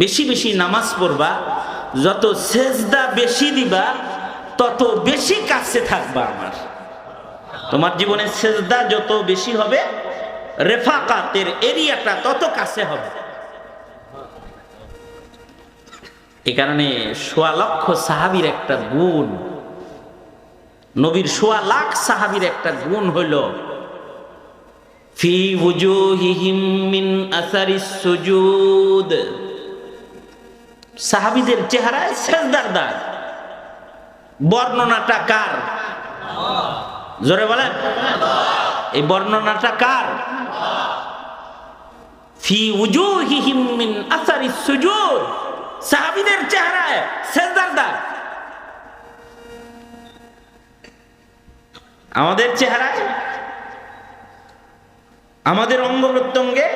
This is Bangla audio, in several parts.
বেশি বেশি নামাজ পড়বা, যত সেজদা বেশি দিবা তত বেশি কাছে থাকবা আমার। তোমার জীবনে সেজদা যত বেশি হবে, রেফাকাতের এরিয়াটা তত কাছে হবে। এই কারণে ১.৫ লক্ষ সাহাবীর একটা গুণ, নবীর ১.৫ লাখ সাহাবীর একটা গুণ হইল ফি ওয়ুজুহিহিম মিন আসারিস সুজুদ। সাহাবীদের চেহারায় সেজদার দাগ। বর্ণনাটা কার? জোরে বলেন, এই বর্ণনাটা কার? ফি ওয়ুজুহিহিম মিন আসারিস সুজুদ, সাহাবীদের চেহারায় সেজদার দাগ। আমাদের চেহারায়, আমাদের অঙ্গ প্রত্যঙ্গে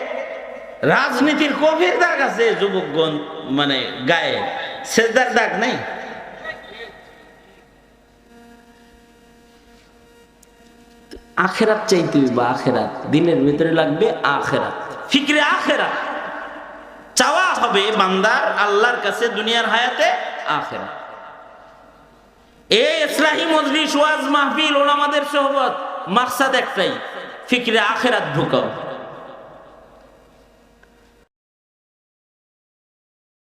রাজনীতির কবির দাগ আছে, যুবকগণ মানে গায়ে সেজদার দাগ নেই। আখেরাত চাইতে বা আখেরাত দিনের ভিতরে লাগবে, আখেরাত ফিকরে আখেরাত চাওয়া হবে বান্দার আল্লাহর কাছে দুনিয়ার হায়াতে আখেরাত। এই ইসলাহি মজলিস, ওয়াজ মাহফিল, উলামাদের সোহবত, মাকসাদ একটাই, ফিকরে আখেরাত ঢুকাও।